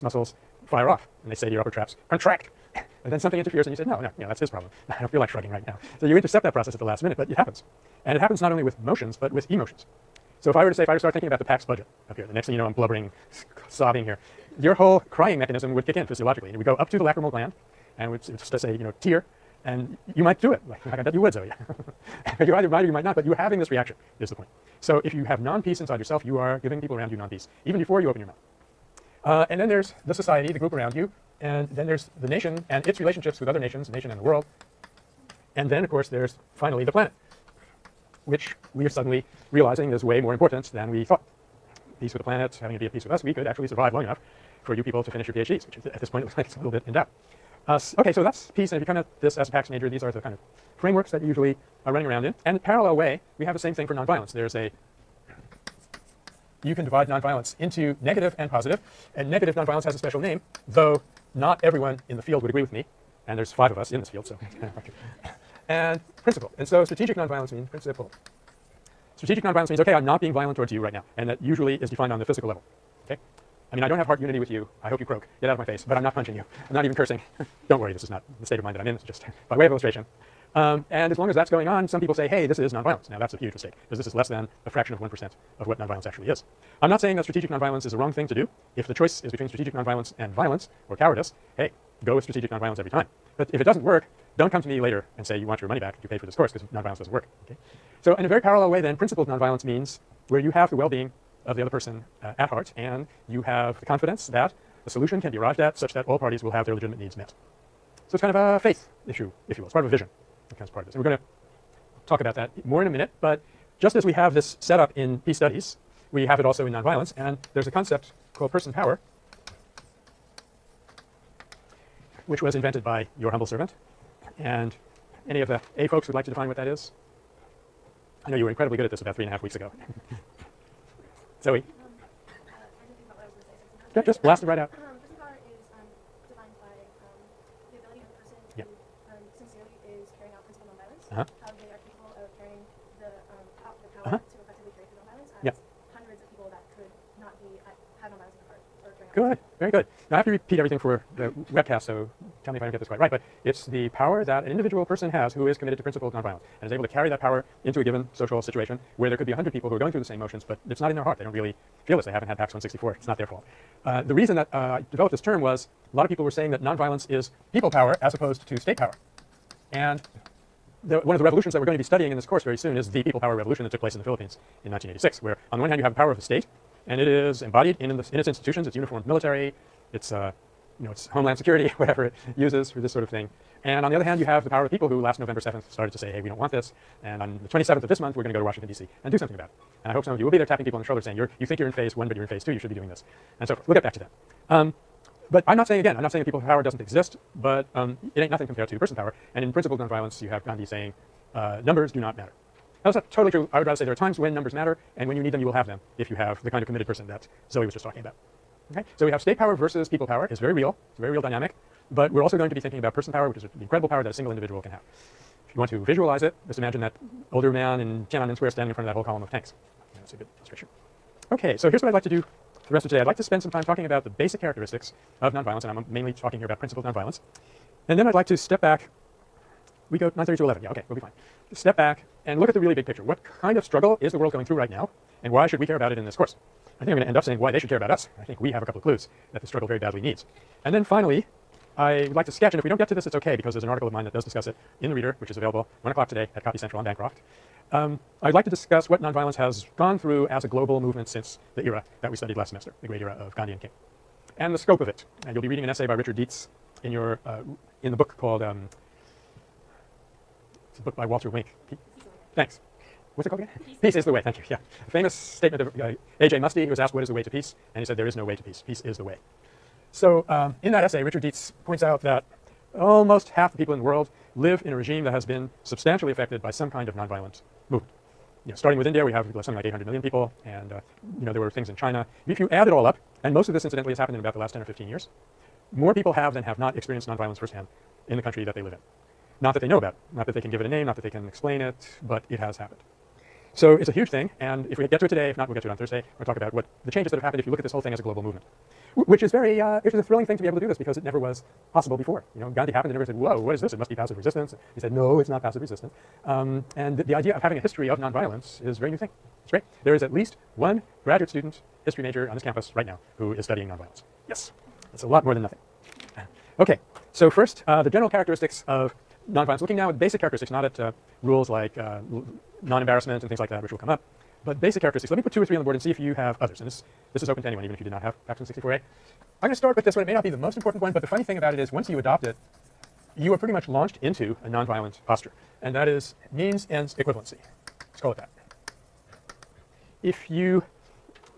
muscles fire off, and they say to your upper traps, contract. And then something interferes, and you say, no, that's his problem. I don't feel like shrugging right now. So you intercept that process at the last minute, but it happens. And it happens not only with motions, but with emotions. So if I were to start thinking about the PAX budget up here, the next thing you know, I'm blubbering, sobbing here, your whole crying mechanism would kick in physiologically. And it would go up to the lacrimal gland, and it would just say, tear, and you might do it. I bet you would, Zoe. You either might or you might not, but you're having this reaction, is the point. So if you have non-peace inside yourself, you are giving people around you non-peace, even before you open your mouth. And then there's the society, the group around you, and then there's the nation and its relationships with other nations, the nation and the world. And then, of course, there's finally the planet, which we are suddenly realizing is way more important than we thought. Peace with the planet, having it be at peace with us, we could actually survive long enough for you people to finish your PhDs, which at this point looks like it's a little bit in doubt. Okay, so that's peace, and if you come at this as a PAX major, these are the kind of frameworks that you usually are running around in. And in a parallel way, we have the same thing for nonviolence. You can divide nonviolence into negative and positive, and negative nonviolence has a special name, though not everyone in the field would agree with me, and there's 5 of us in this field, so and principle. And so strategic nonviolence means principle. Strategic nonviolence means, okay, I'm not being violent towards you right now, and that usually is defined on the physical level. Okay, I mean, I don't have heart unity with you. I hope you croak. Get out of my face. But I'm not punching you. I'm not even cursing. Don't worry, this is not the state of mind that I'm in. It's just by way of illustration. And as long as that's going on, some people say, hey, this is nonviolence. Now, that's a huge mistake, because this is less than a fraction of 1% of what nonviolence actually is. I'm not saying that strategic nonviolence is the wrong thing to do. If the choice is between strategic nonviolence and violence or cowardice, hey, go with strategic nonviolence every time. But if it doesn't work, don't come to me later and say you want your money back, you paid for this course, because nonviolence doesn't work. Okay? So in a very parallel way, then, principled nonviolence means where you have the well-being of the other person at heart, and you have the confidence that the solution can be arrived at such that all parties will have their legitimate needs met. So it's kind of a faith issue, if you will. It's part of a vision. That kind of part of this. And we're going to talk about that more in a minute, but just as we have this set up in peace studies, we have it also in nonviolence, and there's a concept called person power, which was invented by your humble servant. And any of the A folks would like to define what that is? I know you were incredibly good at this about 3.5 weeks ago. Zoe? Yeah, just blast it right out. Person power is defined by the ability of a person who sincerely is carrying out principled nonviolence. How they are capable of carrying the power to effectively carry through nonviolence. Hundreds of people that could not have nonviolence in their heart or carrying out. Good, very good. Now I have to repeat everything for the webcast, so tell me if I don't get this quite right, but it's the power that an individual person has who is committed to principled nonviolence and is able to carry that power into a given social situation where there could be 100 people who are going through the same motions, but it's not in their heart. They don't really feel this. They haven't had PAX 164. It's not their fault. The reason that I developed this term was a lot of people were saying that nonviolence is people power as opposed to state power. And one of the revolutions that we're going to be studying in this course very soon is the people power revolution that took place in the Philippines in 1986, where on the one hand you have the power of the state, and it is embodied in its institutions, its uniformed military, its it's Homeland Security, whatever it uses for this sort of thing. And on the other hand, you have the power of people who last November 7th started to say, hey, we don't want this. And on the 27th of this month, we're going to go to Washington, D.C. and do something about it. And I hope some of you will be there tapping people on the shoulder saying, you think you're in phase 1, but you're in phase 2. You should be doing this. And so forth. We'll get back to that. But I'm not saying that people power doesn't exist, but it ain't nothing compared to person power. And in principled nonviolence, you have Gandhi saying, numbers do not matter. Now, that's not totally true. I would rather say there are times when numbers matter, and when you need them, you will have them if you have the kind of committed person that Zoe was just talking about. Okay? So we have state power versus people power. It's very real. It's a very real dynamic. But we're also going to be thinking about person power, which is the incredible power that a single individual can have. If you want to visualize it, just imagine that older man in Tiananmen Square standing in front of that whole column of tanks. That's a good illustration. Okay, so here's what I'd like to do the rest of today. I'd like to spend some time talking about the basic characteristics of nonviolence, and I'm mainly talking here about principled nonviolence. And then I'd like to step back. We go 9:30 to 11. Yeah, okay, we'll be fine. Step back and look at the really big picture. What kind of struggle is the world going through right now, and why should we care about it in this course? I think I'm going to end up saying why they should care about us. I think we have a couple of clues that the struggle very badly needs. And then finally, I would like to sketch, and if we don't get to this, it's okay, because there's an article of mine that does discuss it in the Reader, which is available 1 o'clock today at Copy Central on Bancroft. I'd like to discuss what nonviolence has gone through as a global movement since the era that we studied last semester, the great era of Gandhi and King, and the scope of it. And you'll be reading an essay by Richard Dietz in the book called, it's a book by Walter Wink. Thanks. What's it called again? Peace is the way. Thank you. Yeah. A famous statement of A.J. Muste, who was asked what is the way to peace, and he said there is no way to peace. Peace is the way. So in that essay, Richard Dietz points out that almost half the people in the world live in a regime that has been substantially affected by some kind of nonviolent movement. Starting with India, we have something like 800 million people, and there were things in China. If you add it all up, and most of this incidentally has happened in about the last 10 or 15 years, more people have than have not experienced nonviolence firsthand in the country that they live in. Not that they know about it, not that they can give it a name, not that they can explain it, but it has happened. So it's a huge thing, and if we get to it today, if not, we'll get to it on Thursday. We'll talk about what the changes that have happened if you look at this whole thing as a global movement. Which is very, it was a thrilling thing to be able to do this because it never was possible before. You know, Gandhi happened and never said, whoa, what is this? It must be passive resistance. He said, no, it's not passive resistance. And the idea of having a history of nonviolence is a very new thing. It's great. There is at least one graduate student history major on this campus right now who is studying nonviolence. Yes, it's a lot more than nothing. Okay, so first, the general characteristics of nonviolence. Looking now at basic characteristics, not at rules like non-embarrassment and things like that, which will come up, but basic characteristics. Let me put 2 or 3 on the board and see if you have others. And this is open to anyone, even if you did not have Paxton 64A. I'm going to start with this one. It may not be the most important one, but the funny thing about it is once you adopt it, you are pretty much launched into a nonviolent posture, and that is means-ends equivalency. Let's call it that. If you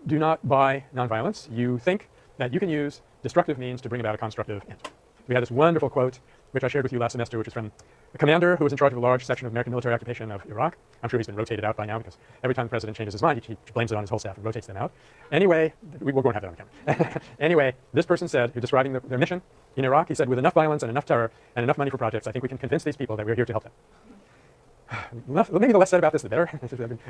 do not buy nonviolence, you think that you can use destructive means to bring about a constructive end. We had this wonderful quote, which I shared with you last semester, which is from a commander who was in charge of a large section of American military occupation of Iraq. I'm sure he's been rotated out by now because every time the president changes his mind, he blames it on his whole staff and rotates them out. Anyway, we won't have that on camera. Anyway, this person said, who describing their mission in Iraq, he said, with enough violence and enough terror and enough money for projects, I think we can convince these people that we're here to help them. Maybe the less said about this, the better.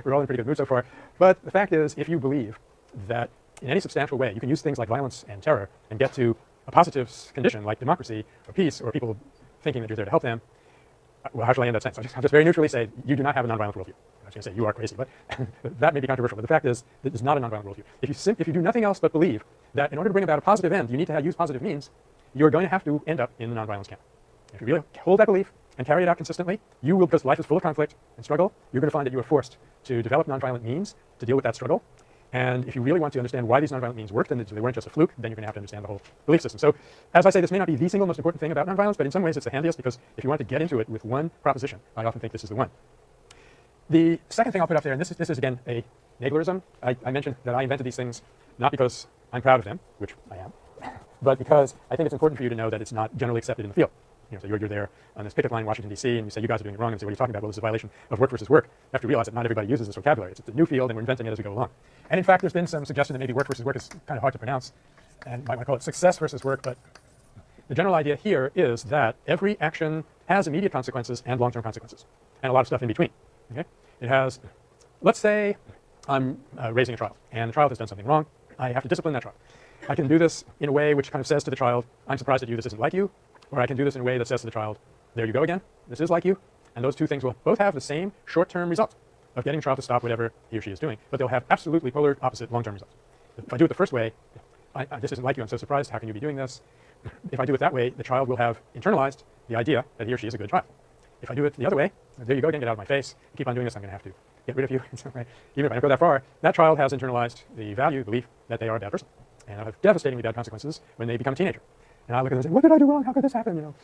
We're all in a pretty good mood so far. But the fact is, if you believe that in any substantial way you can use things like violence and terror and get to a positive condition like democracy or peace or people thinking that you're there to help them, well, how shall I end that sentence? I'll just very neutrally say you do not have a nonviolent worldview. I'm not going to say you are crazy, but that may be controversial. But the fact is, it is not a nonviolent worldview. If you do nothing else but believe that in order to bring about a positive end, you need to use positive means, you're going to have to end up in the nonviolence camp. If you really hold that belief and carry it out consistently, you will, because life is full of conflict and struggle, you're going to find that you are forced to develop nonviolent means to deal with that struggle. And if you really want to understand why these nonviolent means worked and they weren't just a fluke, then you're going to have to understand the whole belief system. So, as I say, this may not be the single most important thing about nonviolence, but in some ways it's the handiest because if you want to get into it with one proposition, I often think this is the one. The second thing I'll put up there, and this is again a Naglerism. I mentioned that I invented these things not because I'm proud of them, which I am, but because I think it's important for you to know that it's not generally accepted in the field. You know, so you're there on this picket line in Washington, D.C., and you say, you guys are doing it wrong, and say, what are you talking about? Well, this is a violation of work versus work. You have to realize that not everybody uses this vocabulary. It's a new field, and we're inventing it as we go along. And in fact, there's been some suggestion that maybe work versus work is kind of hard to pronounce, and might want to call it success versus work, but the general idea here is that every action has immediate consequences and long-term consequences, and a lot of stuff in between. Okay? It has, let's say I'm raising a child, and the child has done something wrong. I have to discipline that child. I can do this in a way which kind of says to the child, I'm surprised at you, this isn't like you. Or I can do this in a way that says to the child, there you go again, this is like you. And those two things will both have the same short-term result of getting the child to stop whatever he or she is doing, but they'll have absolutely polar opposite long-term results. If I do it the first way, this isn't like you, I'm so surprised, how can you be doing this? If I do it that way, the child will have internalized the idea that he or she is a good child. If I do it the other way, there you go again, get out of my face, you keep on doing this, I'm going to have to get rid of you. Even if I don't go that far, that child has internalized the value, belief that they are a bad person. And it'll have devastatingly bad consequences when they become a teenager. And I look at them and say, what did I do wrong? How could this happen? You know,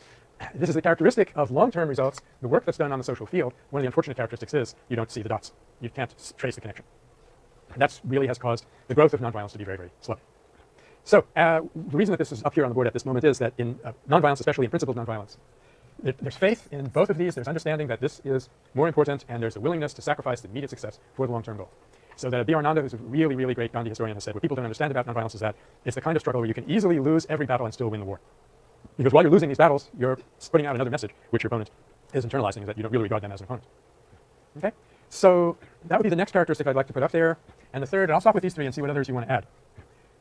this is the characteristic of long-term results. The work that's done on the social field, one of the unfortunate characteristics is you don't see the dots. You can't trace the connection. And that really has caused the growth of nonviolence to be very, very slow. So the reason that this is up here on the board at this moment is that in nonviolence, especially in principled nonviolence, there's faith in both of these. There's understanding that this is more important, and there's a willingness to sacrifice the immediate success for the long-term goal. So that B.R. Nanda, who's a really, really great Gandhi historian, has said what people don't understand about nonviolence is that it's the kind of struggle where you can easily lose every battle and still win the war. Because while you're losing these battles, you're putting out another message, which your opponent is internalizing, is that you don't really regard them as an opponent. Okay? So that would be the next characteristic I'd like to put up there. And the third, and I'll stop with these three and see what others you want to add.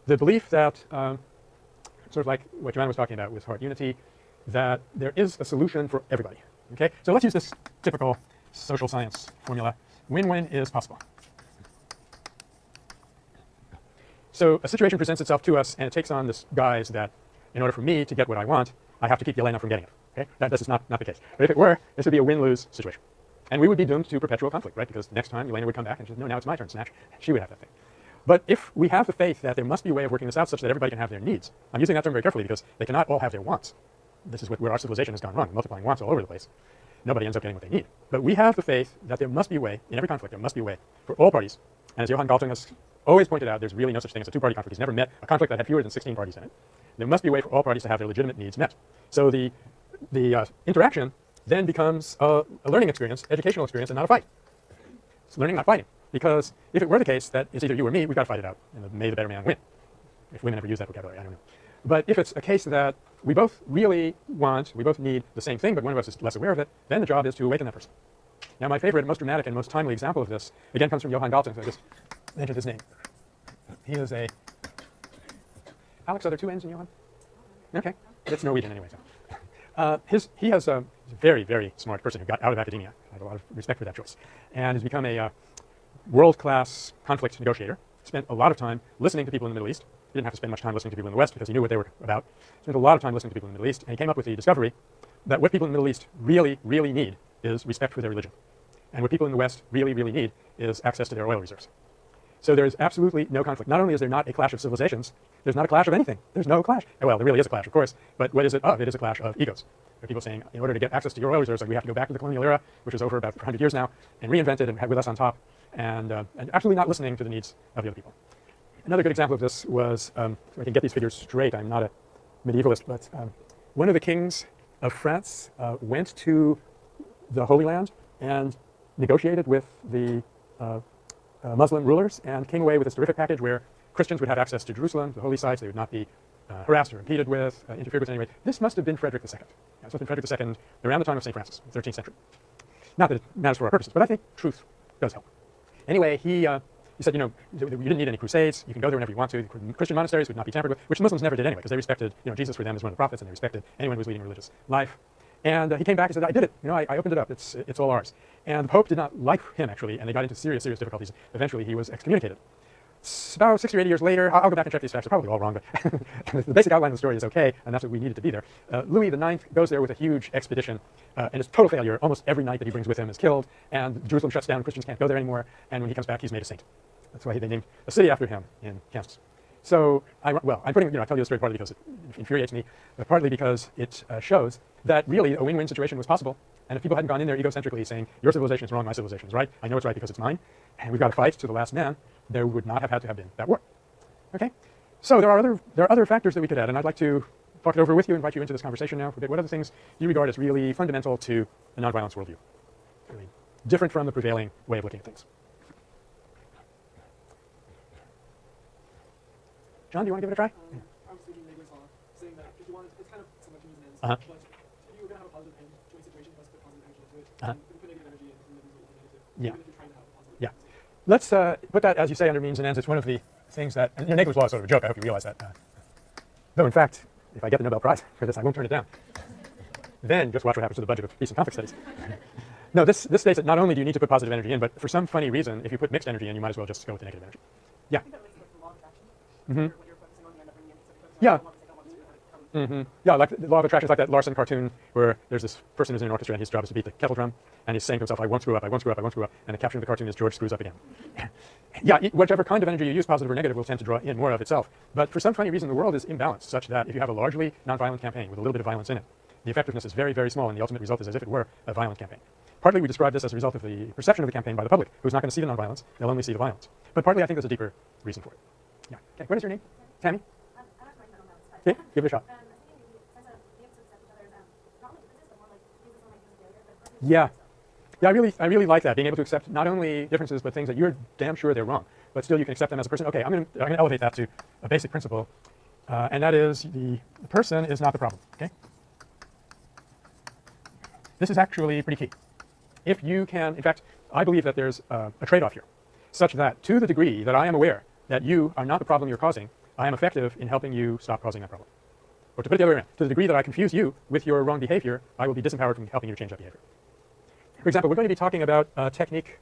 The belief that, sort of like what Joanna was talking about with heart unity, that there is a solution for everybody. Okay? So let's use this typical social science formula. Win-win is possible. So a situation presents itself to us, and it takes on this guise that in order for me to get what I want, I have to keep Yelena from getting it. Okay? This is not the case. But if it were, this would be a win-lose situation. And we would be doomed to perpetual conflict, right? Because next time Yelena would come back and she'd, no, now it's my turn, snatch. She would have that thing. But if we have the faith that there must be a way of working this out such that everybody can have their needs, I'm using that term very carefully because they cannot all have their wants. This is where our civilization has gone wrong, multiplying wants all over the place. Nobody ends up getting what they need. But we have the faith that there must be a way, in every conflict, there must be a way for all parties. And as Johan Galtung has always pointed out, there's really no such thing as a two-party conflict. He's never met a conflict that had fewer than 16 parties in it. There must be a way for all parties to have their legitimate needs met. So the interaction then becomes a learning experience, educational experience, and not a fight. It's learning, not fighting. Because if it were the case that it's either you or me, we've got to fight it out, and may the better man win. If women ever use that vocabulary, I don't know. But if it's a case that we both really want, we both need the same thing, but one of us is less aware of it, then the job is to awaken that person. Now, my favorite, most dramatic, and most timely example of this, again, comes from Johan Galtung, so I just mentioned his name. He is a Alex, are there two N's in Johan? Okay, it's Norwegian anyway. So. He's a very, very smart person who got out of academia. I have a lot of respect for that choice. And has become a world-class conflict negotiator. Spent a lot of time listening to people in the Middle East. He didn't have to spend much time listening to people in the West because he knew what they were about. Spent a lot of time listening to people in the Middle East, and he came up with the discovery that what people in the Middle East really, really need is respect for their religion. And what people in the West really, really need is access to their oil reserves. So there's absolutely no conflict. Not only is there not a clash of civilizations, there's not a clash of anything. There's no clash. Well, there really is a clash, of course, but what is it of? It is a clash of egos. There are people saying, in order to get access to your oil reserves, like, we have to go back to the colonial era, which is over about 100 years now, and reinvent it and have with us on top, and absolutely not listening to the needs of the other people. Another good example of this was, so I can get these figures straight, I'm not a medievalist, but one of the kings of France went to the Holy Land and negotiated with the Muslim rulers and came away with this terrific package where Christians would have access to Jerusalem, the holy sites. They would not be harassed or impeded with, interfered with in any way. This must have been Frederick II. This must have been Frederick II around the time of St. Francis, 13th century. Not that it matters for our purposes, but I think truth does help. Anyway, he said, you know, you didn't need any crusades. You can go there whenever you want to. Christian monasteries would not be tampered with, which Muslims never did anyway, because they respected, you know, Jesus for them as one of the prophets, and they respected anyone who was leading a religious life. And he came back and said, I did it. You know, I opened it up. It's all ours. And the Pope did not like him, actually, and they got into serious, serious difficulties. Eventually, he was excommunicated. About 60 or 80 years later, I'll go back and check these facts. They're probably all wrong, but the basic outline of the story is okay, and that's what we needed to be there. Louis IX goes there with a huge expedition, and it's a total failure. Almost every knight that he brings with him is killed, and Jerusalem shuts down. Christians can't go there anymore, and when he comes back, he's made a saint. That's why they named a city after him in Kansas. So, I'm putting, you know, I tell you this story partly because it infuriates me, but partly because it shows that really a win-win situation was possible. And if people hadn't gone in there egocentrically saying, your civilization is wrong, my civilization is right, I know it's right because it's mine, and we've got to fight to the last man, there would not have had to have been that war. Okay? So there are other factors that we could add, and I'd like to talk it over with you, invite you into this conversation now for a bit. What other things do you regard as really fundamental to the nonviolence worldview? Really different from the prevailing way of looking at things. John, do you want to give it a try? I was thinking Nagler's law, saying that if you wanted, it's kind of somewhat means and ends, Uh-huh. but if you were going to have a positive end to a situation, you must put positive energy into it. Uh-huh. And if you put negative energy in, then the result will be negative. Yeah. Even if you're trying to have a positive Yeah. energy. Let's put that, as you say, under means and ends. It's one of the things that, and you know, Nagler's law is sort of a joke. I hope you realize that. Though, in fact, if I get the Nobel Prize for this, I won't turn it down. Then just watch what happens to the budget of peace and conflict studies. No, this states that not only do you need to put positive energy in, but for some funny reason, if you put mixed energy in, you might as well just go with the negative energy. Yeah. I think that relates to the law of attraction. Mm-hmm. What you're focusing on, you end up bringing in. So Yeah. Mm-hmm. Yeah, like the law of attraction is like that Larson cartoon where there's this person who's in an orchestra and his job is to beat the kettle drum, and he's saying to himself, I won't screw up, I won't screw up, I won't screw up, and the caption of the cartoon is George screws up again. Yeah, whichever kind of energy you use, positive or negative, will tend to draw in more of itself. But for some funny reason, the world is imbalanced such that if you have a largely nonviolent campaign with a little bit of violence in it, the effectiveness is very, very small, and the ultimate result is as if it were a violent campaign. Partly we describe this as a result of the perception of the campaign by the public, who's not going to see the nonviolence, they'll only see the violence. But partly I think there's a deeper reason for it. Yeah. Okay, what is your name? Tammy? Okay, give it a shot. Yeah. Yeah, I really like that, being able to accept not only differences, but things that you're damn sure they're wrong, but still you can accept them as a person. Okay, I'm going to elevate that to a basic principle, and that is the person is not the problem, okay? This is actually pretty key. If you can, in fact, I believe that there's a trade-off here, such that to the degree that I am aware that you are not the problem you're causing, I am effective in helping you stop causing that problem. Or to put it the other way around, to the degree that I confuse you with your wrong behavior, I will be disempowered from helping you change that behavior. For example, we're going to be talking about a technique